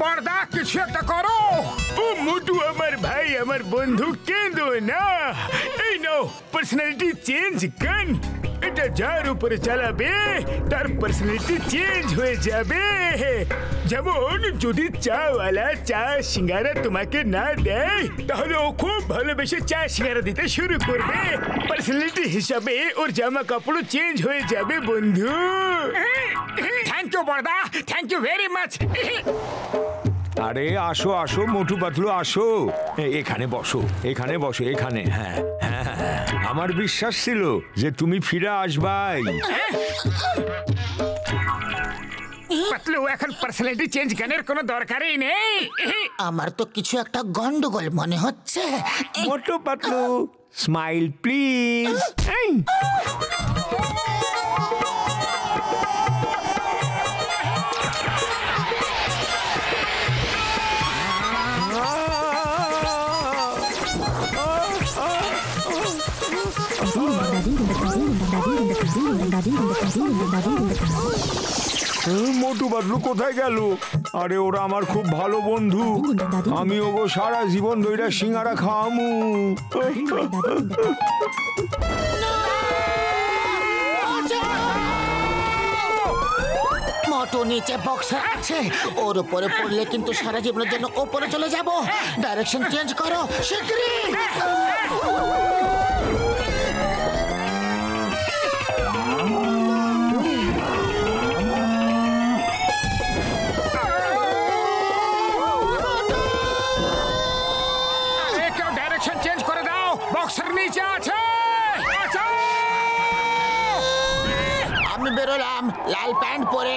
বড়দা কিছু একটা করো। ও মোটু আমার ভাই, আমার বন্ধু, কেঁদো না। এই নাও পার্সোনালিটি চেঞ্জ গান। এটা যার উপরে চালাবে তার পার্সোনালিটি চেঞ্জ হয়ে যাবে। যেমন যদি চাওয়ালা চা সিঙ্গারা তোমাকে না দেয় তাহলে ও খুব ভালোবেসে চা সিঙ্গারা দিতে শুরু করবে। পার্সোনালিটি হিসাবে ওর জামা কাপড় চেঞ্জ হয়ে যাবে বন্ধু। থ্যাংক ইউ বড়দা, থ্যাংক ইউ ভেরি মাচ। আরে আসো আসো মোটু পাতলু, আসো এখানে বসো, এখানে বসো, এখানে। হ্যাঁ হ্যাঁ, আমার বিশ্বাস ছিল যে তুমি ফিরে আসবাই। পাতলু, এখন পার্সোনালিটি চেঞ্জ গানের কোনো দরকারই নেই। আমার তো কিছু একটা গন্ডগোল মনে হচ্ছে। Motu Patlu smile please. মোটু পাতলু কোথায় গেল? আরে ওরা আমার খুব ভালো বন্ধু, আমি ওগো সারা জীবন ধরে সিঙ্গারা খাওয়ামু। মোটু নিচে বক্সার আছে, ওর উপরে পড়লে কিন্তু সারা জীবনের জন্য ওপরে চলে যাব। ডাইরেকশন চেঞ্জ করো শিগগিরই। আমি বেরোলাম লাল প্যান্ট পরে।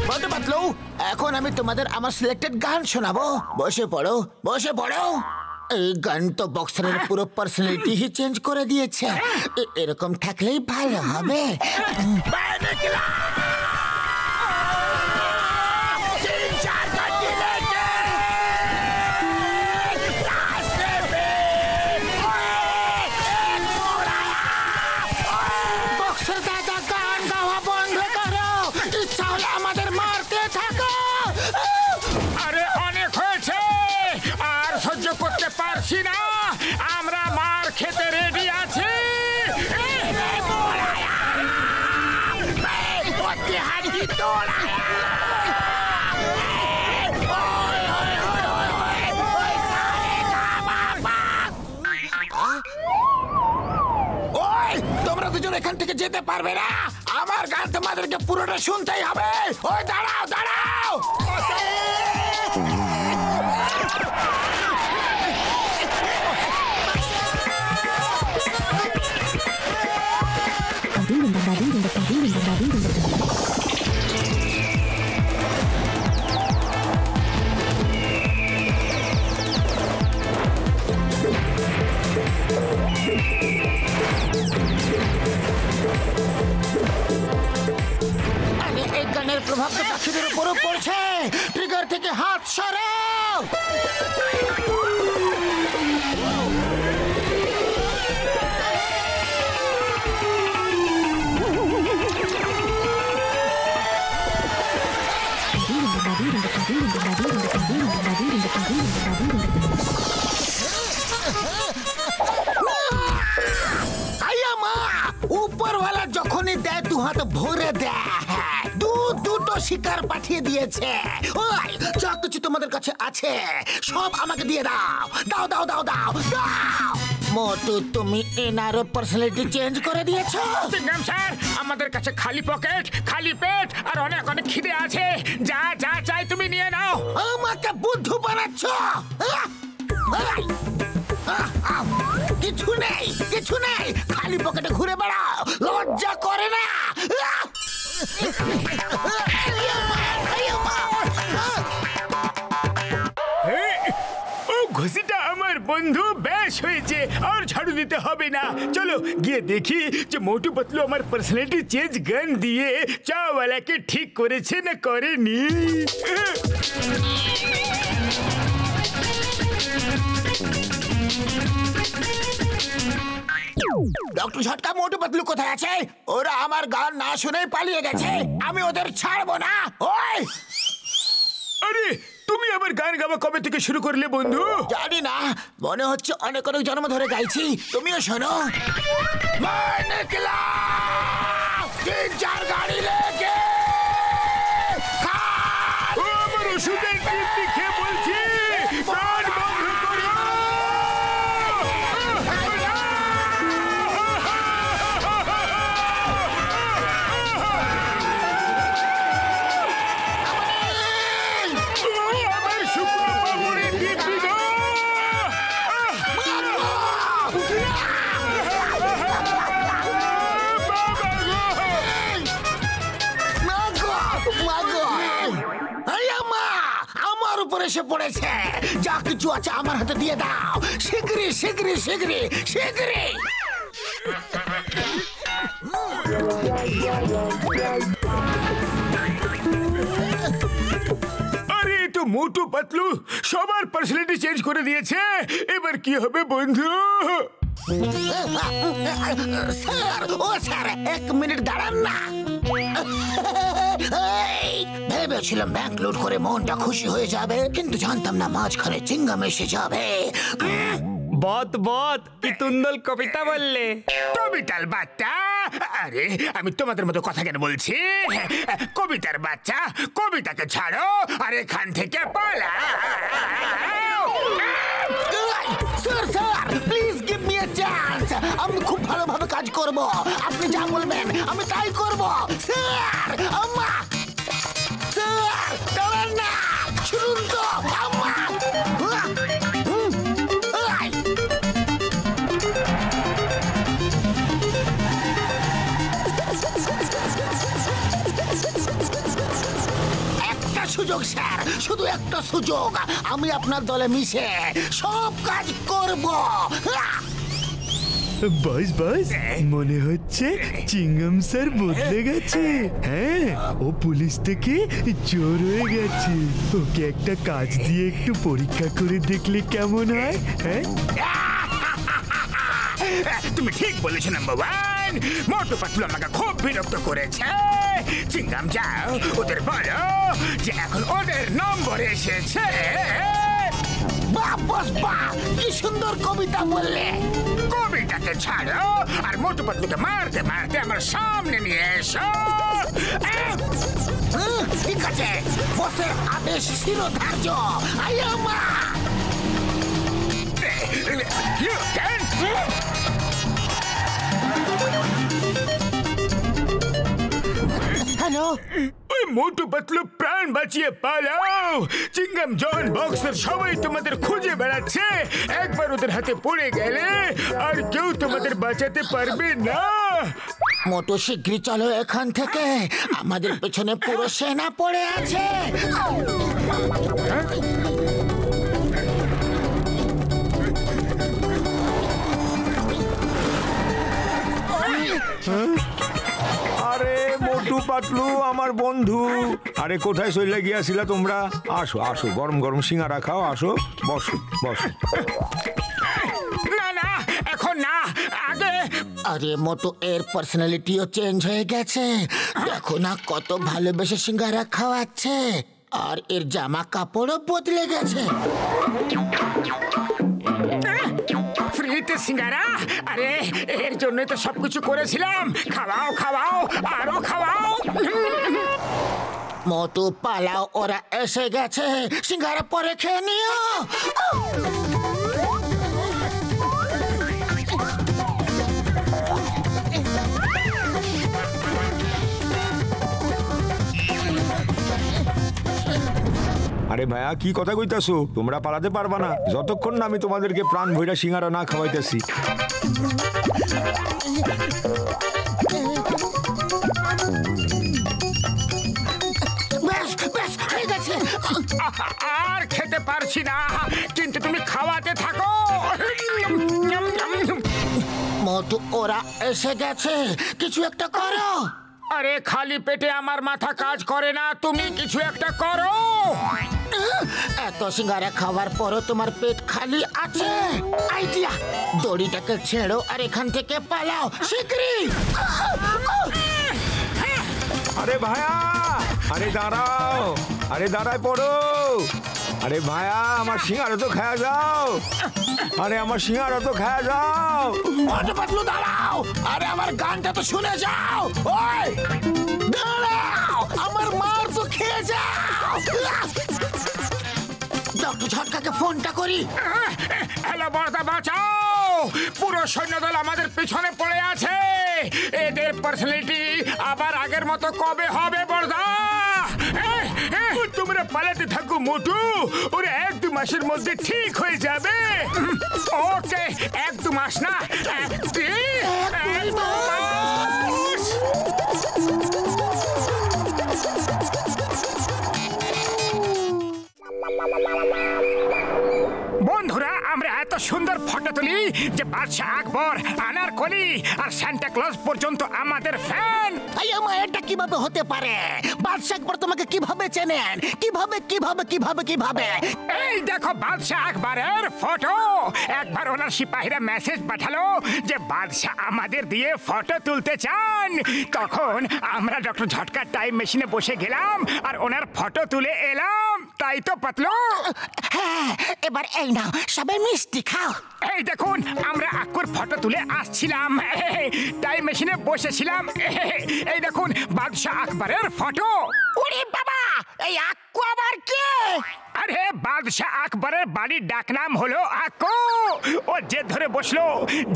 মোটু পাতলু, এখন আমি তোমাদের আমার সিলেক্টেড গান শোনাবো। বসে পড়ো, বসে পড়ো। এই গান তো বক্সারের পুরো পার্সোনালিটি হি চেঞ্জ করে দিয়েছে। এরকম থাকলেই ভালো হবে। বক্সার দাদা গান গাওয়া বন্ধ করো, ইচ্ছা হলে আমাদের মারতে থাকো। আরে অনেক হয়েছে, আর সহ্য করতে পারছি না। আমরা মার খেতে রেডি আছি। তোমরা দুজন এখান থেকে যেতে পারবে না। আমার গান তোমাদেরকে পুরোটা শুনতেই হবে। ওই দাঁড়াও দাঁড়াও। এই গানের প্রভাব তো পাখিদের উপরও পড়ছে। ট্রিগার থেকে হাত সরাও। উপরওয়ালা যখনই দেয় দু হাত ভরে দেয়। দুটো শিকার পাঠিয়ে দিয়েছে। ওই যা কিছু তোমাদের কাছে আছে সব আমাকে দিয়ে দাও। দাও দাও দাও দাও দাও। মোটু, তুমি এনারও পার্সোনালিটি চেঞ্জ করে দিয়েছো। সিংহাম স্যার, আমাদের কাছে খালি পকেট, খালি পেট আর অনেক অনেক খিদে আছে। যা যা চাই তুমি নিয়ে নাও। আমাকে বুদ্ধু বানাচ্ছ। কিছু নেই, কিছু নেই, খালি পকেটে ঘুরে বেড়াও। লজ্জা করে না? ও ঘুষিটা আমার বন্ধু, বেশ হয়েছে। আর ঝাড়ু দিতে হবে না। চলো গিয়ে দেখি যে মোটু পাতলু আমার পার্সোনালিটি চেঞ্জ গান দিয়ে চাওয়ালাকে ঠিক করেছে না করেনি। ডক্টর ঝটকা মোটু পাতলু কোথায় আছে? ওরা আমার গান না শুনেই পালিয়ে গেছে, আমি ওদের ছাড়বো না। ওই আরে তুমি আবার গান গাওয়া কবে থেকে শুরু করলে বন্ধু? জানি না, মনে হচ্ছে অনেক অনেক জন্ম ধরে গাইছি। তুমিও শোনো। তিন চার গাড়ি লেগে আমার ওষুধের টিপ খেয়ে বলছি গান বন্ধ করো। আমার শুকনো বাবুরে দিবি গো। আমার উপরে এসে পড়েছে। যা কিছু আছে আমার হাতে দিয়ে দাও, শিগগিরি শিগগিরি শিগগিরি শিগগিরি। আরে তো মোটু পাতলু সবার পার্সোনালিটি চেঞ্জ করে দিয়েছে। এবার কি হবে বন্ধু? স্যার, ও স্যার, এক মিনিট দাঁড়ান না। ভেবেছিলাম ব্যাংক লুট করে মনটা খুশি হয়ে যাবে, কিন্তু জানতাম না মাঝখানে চিংগাম এসে যাবে। বত বত কি তুন্দল কবিতা বললে। কবিতার বাচ্চা? আরে আমি তোমাদের মতো কথা কেন বলছি? কবিতার বাচ্চা, কবিতাকে ছাড়ো আর এখান থেকে পালা। Sir sir, please give me a chance. আমি খুব ভালোভাবে কাজ করব, আপনি যা বলবেন আমি তাই করব। স্যার, আম্মা, স্যার দাঁড়ান না, শুনুন তো আম্মা। সুযোগ স্যার, শুধু একটা সুযোগ। আমি আপনার দলে মিশে সব কাজ করব। বাস বাস, মনে হচ্ছে চিংগাম স্যার বদলে গেছে। হ্যাঁ, ও পুলিশ থেকে চোর হয়ে গেছে। ওকে একটা কাজ দিয়ে একটু পরীক্ষা করে দেখলে কেমন হয়? হ্যাঁ, তুমি ঠিক বলেছো নাম্বার ওয়ান। মোটু পাতলু আমাকে খুব বিরক্ত করেছে। চিংগাম যাও, ওদের বলো যে এখন ওদের নম্বর এসেছে। বাহ বস বাহ, কি সুন্দর কবিতা বললে। কবিতাকে ছাড়ো আর মোটু পাতলুকে মারতে মারতে আমার সামনে নিয়ে এসো। ঠিক আছে, বসের আদেশ শিরোধার্য। আয়ামা হ্যালো, ওই মোটু পাতলু প্রাণ বাঁচিয়ে পালাও। চিংগাম জন বক্সার সবাই তোমাদের খুঁজে বেড়াচ্ছে। একবার ওদের হাতে পড়ে গেলে আর কেউ তোমাদের বাঁচাতে পারবে না। মোটু শিগগিরই চলো এখান থেকে, আমাদের পেছনে পুরো সেনা পড়ে আছে। আরে মোটু পাতলু আমার বন্ধু, আরে কোথায় চলে গিয়েছিলা তোমরা? আসো আসো, গরম গরম সিঙ্গারা খাও, আসো বসো বসো। না না, এখন না, আগে। আরে মোটু, এর পার্সোনালিটিও চেঞ্জ হয়ে গেছে। দেখো না কত ভালোবেসে সিঙ্গারা খাওয়াচ্ছে, আর এর জামা কাপড়ও বদলে গেছে। ফ্রিতে সিঙ্গারা? আরে এর জন্যই তো সবকিছু করেছিলাম। খাওয়াও খাওয়াও, আরো খাওয়াও। মোটু পালাও, ওরা এসে গেছে। সিঙ্গারা পরে খেয়ে নিও। আরে ভাইয়া, কি কথা কইতাছো? তোমরা পালাতে পারবা না যতক্ষণ না আমি তোমাদেরকে প্রাণ ভইরা সিঙ্গারা না খাওয়াইতেছি। বেশ বেশ হয়ে গেছে। আর খেতে পারছি না, কিন্তু তুমি খাওয়াতে থাকো। কিন্তু ওরা এসে গেছে, কিছু একটা করো। আরে খালি পেটে আমার মাথা কাজ করে না, তুমি কিছু একটা করো। এত সিঙ্গারা খাওয়ার পরও তোমার পেট খালি আছে? আইডিয়া, দড়িটাকে ছেড়ো আর এখান থেকে পালাও শিগগিরই। আরে ভায়া, আরে দাঁড়াও, আরে দাঁড়ায় পড়ো। আরে ভায়া, আমার সিঙ্গারা তো খায়া যাও। আরে আমার সিঙ্গারা তো খায়া যাও। পাতলু দাঁড়াও, আরে আমার গানটা তো শুনে যাও। ওই দাঁড়াও, আমার মার তো খেয়ে যাও। ডক্টর ঝটকাকে ফোনটা করি। হ্যালো বর্দা, বাঁচাও! পুরো সৈন্যদল আমাদের পিছনে পড়ে আছে। এদের পার্সোনালিটি আবার আগের মতো কবে হবে বর্দা? তোমরা পালাতে থাকো মোটু, ওরা 1-2 মাসের মধ্যে ঠিক হয়ে যাবে। ওকে, 1-2 মাস না, 1-2 মাস। বন্ধুরা, আমরা এত সুন্দর ফটো তুলি যে বাদশা আকবর, আনারকলি আর সান্টা ক্লজ পর্যন্ত আমাদের ফ্যান। এটা কিভাবে হতে পারে? বাদশা আকবর তোমাকে কিভাবে চেনেন? কিভাবে কিভাবে কিভাবে কিভাবে? এই দেখো বাদশা আকবরের ফটো। একবার ওনার সিপাহীরা মেসেজ পাঠালো যে বাদশা আমাদের দিয়ে ফটো তুলতে চান। তখন আমরা ডক্টর ঝটকার টাইম মেশিনে বসে গেলাম আর ওনার ফটো তুলে এলাম। তাই তো পাতলু? হ্যাঁ, এবার এই নাও, সবাই মিষ্টি খাও। এই দেখুন, আমরা আক্কুর ফটো তুলে আসছিলাম, টাইম মেশিনে বসেছিলাম। এই দেখুন বাদশা আকবরের ফটো। ওরে বাবা, এই আক্কু আবার কে? আরে বাদশা আকবরের বাড়ির ডাকনাম হলো আক্কু। ও যে ধরে বসলো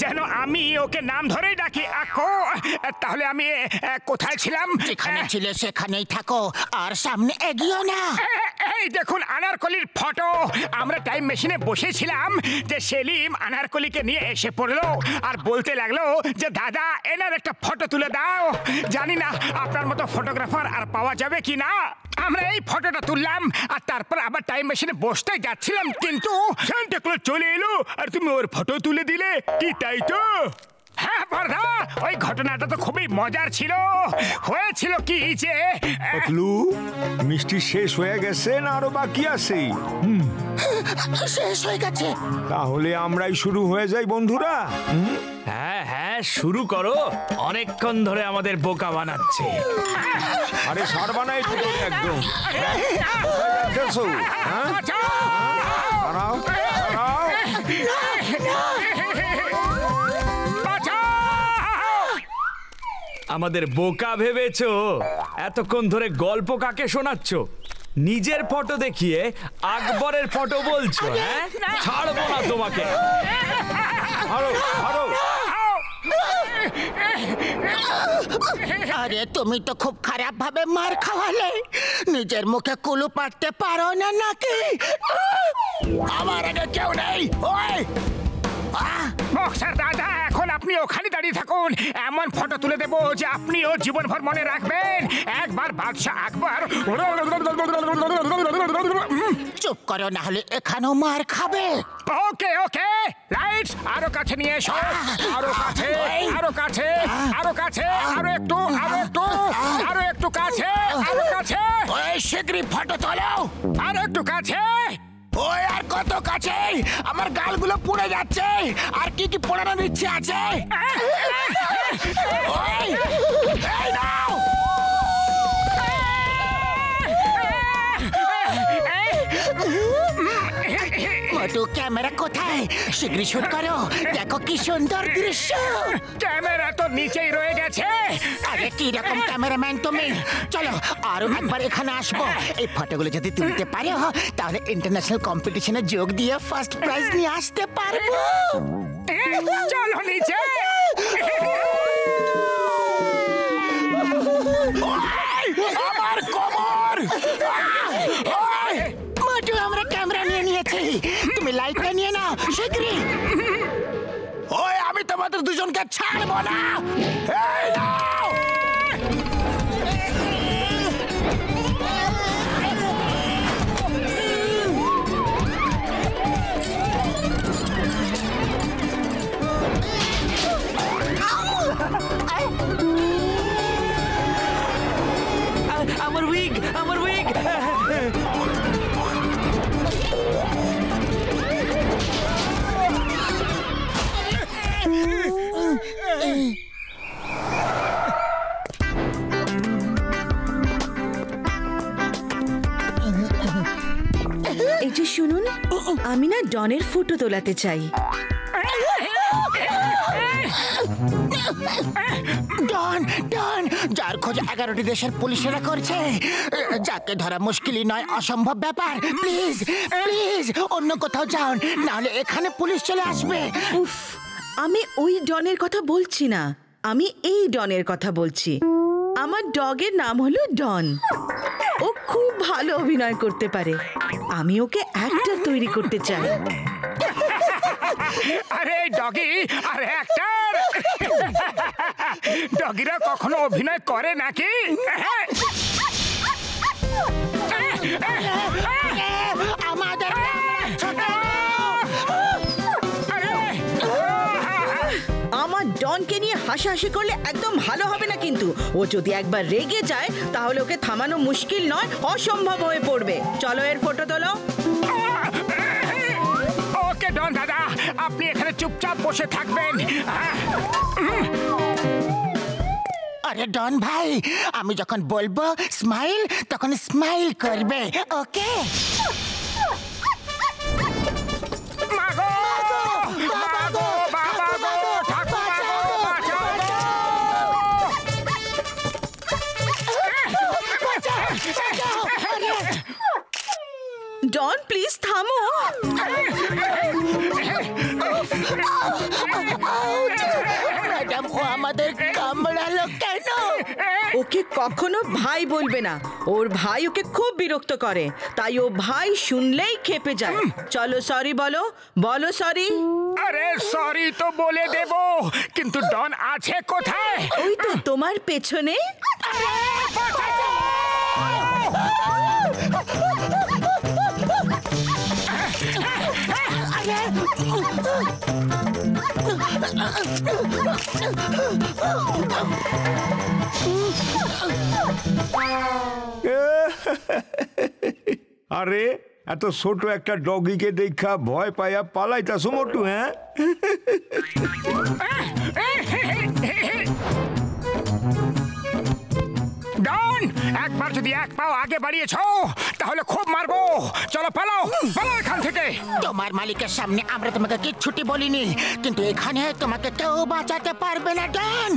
যেন আমি ওকে নাম ধরেই ডাকি আক্কু। তাহলে আমি কোথায় ছিলাম? যেখানে ছিলে সেখানেই থাকো, আর সামনে এগিয়েও না। এই দেখুন আনারকলির ফটো। আমরা টাইম মেশিনে বসেছিলাম যে সেলিম আনারকলিকে নিয়ে এসে পড়লো আর বলতে লাগলো যে দাদা, এনার একটা ফটো তুলে দাও। জানি না আপনার মতো ফটোগ্রাফার আর পাওয়া যাবে কি না। আমরা এই ফটোটা তুললাম আর তারপর আবার টাইম মেশিনে বসতে যাচ্ছিলাম, কিন্তু সান্টা ক্লজ চলে এলো আর তুমি ওর ফটো তুলে দিলে কি, তাই তো? হ্যাঁ বর্দা, ওই ঘটনাটা তো খুবই মজার ছিল। হয়েছিল কি যে পাতলু, মিষ্টি শেষ হয়ে গেছে না আরো বাকি আছে? শেষ হয়ে গেছে। তাহলে আমরাই শুরু হয়ে যাই বন্ধুরা। হ্যাঁ হ্যাঁ, শুরু করো। অনেকক্ষণ ধরে আমাদের বোকা বানাচ্ছে। আরে সার বানাই তো একদম। দেখছো? হ্যাঁ, দাঁড়াও, দাঁড়াও। আমাদের বোকা ভেবেছো? এতক্ষণ ধরে গল্প কাকে শোনাচ্ছ? নিজের ফটো দেখিয়ে আকবরের ফটো বলছো? হ্যাঁ, ছাড়বো না তোমাকে। আরো, আরো। আরে তুমি তো খুব খারাপ ভাবে মার খাওয়ালে। নিজের মুখে কুলু পাড়তে পারো না নাকি? আমার আগে কেউ নেই। ওই বক্সার দাদা, এখন আপনি ওখানে দাঁড়িয়ে থাকুন। এমন ফটো তুলে দেবো যে আপনিও জীবনভর মনে রাখবেন। একবার বাদশা আকবর। চুপ করো, না হলে এখানেও মার খাবে। ওকে ওকে, লাইটস আরো কাছে নিয়ে এসো। আরো কাছে, আরো কাছে, আরো কাছে, আরো একটু, আরো একটু, আরো একটু কাছে, আরো কাছে। ওই শিগগিরই ফটো তোলো। আরো একটু কাছে। ওই আর কত কাছে? আমার গালগুলো পুড়ে যাচ্ছে। আর কি কি পোড়ানোর ইচ্ছে আছে? ওই, এই নাও। মোটু, ক্যামেরা কোথায়? শীঘ্রই শুট করো। দেখো কি সুন্দর দৃশ্য। ক্যামেরা তো নিচেই রয়ে গেছে। আরে কি রকম ক্যামেরাম্যান তুমি? চলো আরো একবার এখানে আসবো। এই ফটোগুলো যদি তুলতে পারো তাহলে ইন্টারন্যাশনাল কম্পিটিশনে যোগ দিয়ে ফার্স্ট প্রাইজ নিয়ে আসতে পারবো। চলো নিচে। আমার কোমর। মোটু, আমরা ক্যামেরা নিয়ে নিয়েছি, তুমি লাইটটা নিয়ে নাও শিগগিরই। ওই, আমি তোমাদের দুজনকে ছাড়বো না। এই নাও। শুনুন, আমি না ডনের ফটো তোলাতে চাই। ডন ডন যার খোঁজ 11টি দেশের পুলিশেরা করছে, যাকে ধরা মুশকিলই নয়, অসম্ভব ব্যাপার। প্লিজ প্লিজ অন্য কোথাও যান, নাহলে এখানে পুলিশ চলে আসবে। উফ, আমি ওই ডনের কথা বলছি না, আমি এই ডনের কথা বলছি। আমার ডগের নাম হলো ডন। ও খুব ভালো অভিনয় করতে পারে। আমি ওকে অ্যাক্টর তৈরি করতে চাই। আরে ডগি, আরে অ্যাক্টর! ডগিরা কখনো অভিনয় করে নাকি? আমাদের আমার ডনকে নিয়ে হাসাহাসি করলে একদম ভালো হবে না কিন্তু। ও যদি একবার রেগে যায় তাহলে ওকে থামানো মুশকিল নয়, অসম্ভব হয়ে পড়বে। চলো এর ফটো তোলো। ওকে ডন দাদা, আপনি এখানে চুপচাপ বসে থাকবেন। আরে ডন ভাই, আমি যখন বলবো স্মাইল, তখন স্মাইল করবে, ওকে? মাগো! মাগো! বাবা গো! ঠাকুমা গো! বাঁচাও গো! ডন প্লিজ থামো। ম্যাডাম, ও আমাদের কামড়ালো কেন? ওকে কখনো ভাই বলবে না, ওর ভাই ওকে খুব বিরক্ত করে, তাই ও ভাই শুনলেই ক্ষেপে যায়। চলো সরি বলো, বলো সরি। আরে সরি তো বলে দেব, কিন্তু ডন আছে কোথায়? ওই তো তোমার পেছনে। আরে এত ছোট একটা ডগিকে দেখা ভয় পাইয়া পালাইতাছো মোটু? হ্যাঁ, ডন, একবার যদি এক পাও আগে বাড়িয়েছো তাহলে খুব মারবো। চলো পালাও, পালাও এখান থেকে। তোমার মালিকের সামনে আমরা তোমাকে কিচ্ছুটি বলিনি, কিন্তু এখানে তোমাকে কেউ বাঁচাতে পারবে না ডন।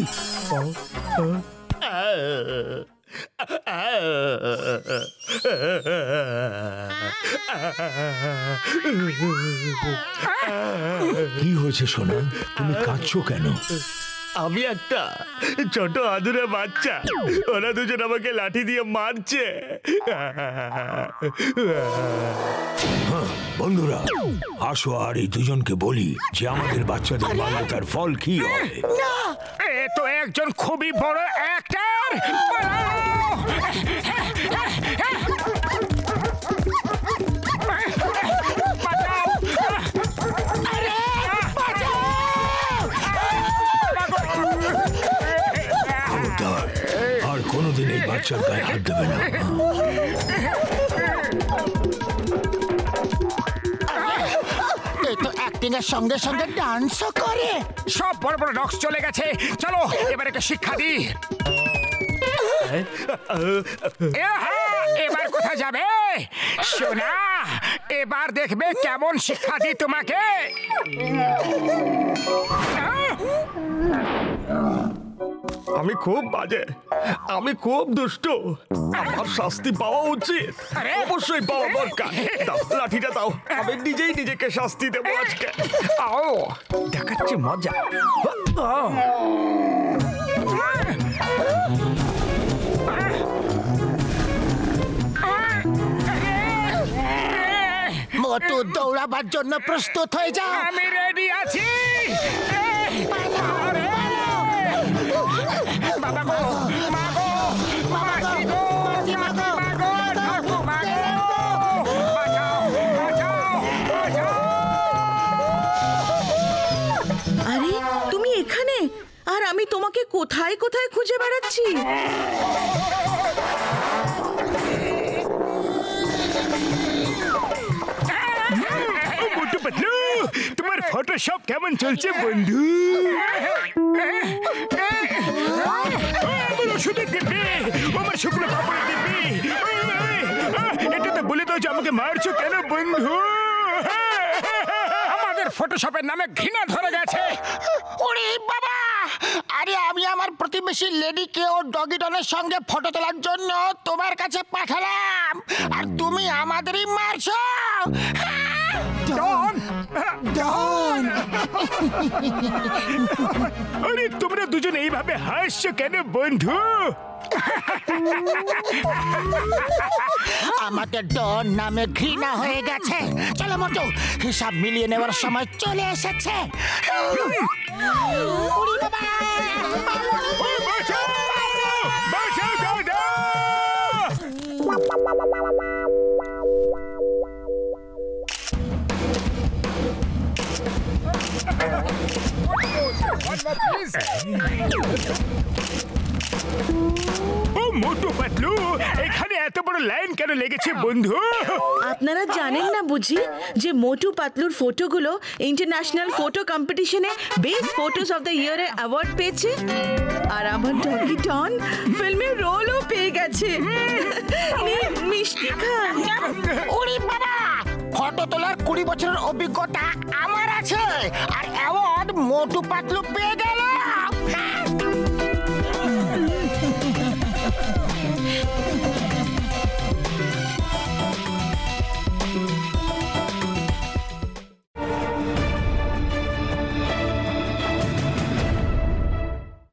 কি হয়েছে সোনা? তুমি কাঁদছো কেন? আমি একটা ছোট আদুরে বাচ্চা, ওরা দুজন আমাকে লাঠি দিয়ে মারছে। বন্ধুরা আসো আর এই দুজনকে বলি যে আমাদের বাচ্চাদের বান্যতার ফল কি হয়। এ তো একজন খুবই বড় অ্যাক্টর। আর কোনোদিন এই বাচ্চার গায়ে হাত দেবে না। এই তো অ্যাক্টিং এর সঙ্গে সঙ্গে ডান্সও করে। সব বড় বড় ডগস চলে গেছে, চলো এবার একটা শিক্ষা দিই। এবার কোথায় যাবে সোনা? এবার দেখবে কেমন শিক্ষা দিই তোমাকে। আমি খুব বাজে, আমি খুব দুষ্ট, আমার শাস্তি পাওয়া উচিত, অবশ্যই পাওয়া দরকার। দাও লাঠিটা দাও, আমি নিজেই নিজেকে শাস্তি দেবো আজকে। আও দেখাচ্ছি মজা। মোটু দৌড়াবার জন্য প্রস্তুত হয়ে যাও। আমি রেডি আছি। বাবা গো, মা গো, মাসি গো, মাগো, ঠাকুমা গো, বাঁচাও, বাঁচাও, বাঁচাও। আরে তুমি এখানে, আর আমি তোমাকে কোথায় কোথায় খুঁজে বেড়াচ্ছি। মোটু পাতলু, তোমার ফটোশপ কেমন চলছে বন্ধু? আমার ওষুধের দিব্যি, আমার শুকনো কাপড়ের দিব্যি, এটা তো বলে দাও যে আমাকে আমাকে মারছো কেন বন্ধু? আমাদের ফটোশপের নামে ঘৃণা ধরে গেছে। ওরে বাবা, আরে আমি আমার প্রতিবেশী লেডিকে ও ডগি ডনের সঙ্গে ফটো তোলার জন্য তোমার কাছে পাঠালাম, আর তুমি আমাদেরই মারছো। ডন! ডন! আরে তোমরা দুজন এইভাবে হাসছো কেন বন্ধু? আমাকে ডন নামে ঘৃণা হয়ে গেছে। চলো মোটু, হিসাব মিলিয়ে নেওয়ার সময় চলে এসেছে। ওরে বাবা! বাঁচাও! বাঁচাও দাদা! ও মোটু পাতলু, এখানে এত বড় লাইন কেন লেগেছে বন্ধু? আপনারা জানেন না বুঝি যে মোটু পাতলুর ফটোগুলো ইন্টারন্যাশনাল ফটো কম্পিটিশনে best photos of the year এর অ্যাওয়ার্ড পেয়েছে, আর আমার ডগি ডন ফিল্মের রোলও পেয়ে গেছে। নিন, মিষ্টি খান। ওরে বাবা, ফটো তোলার 20 বছরের অভিজ্ঞতা আমার আছে, আর অ্যাওয়ার্ড মোটু পাতলু পেয়ে গেল।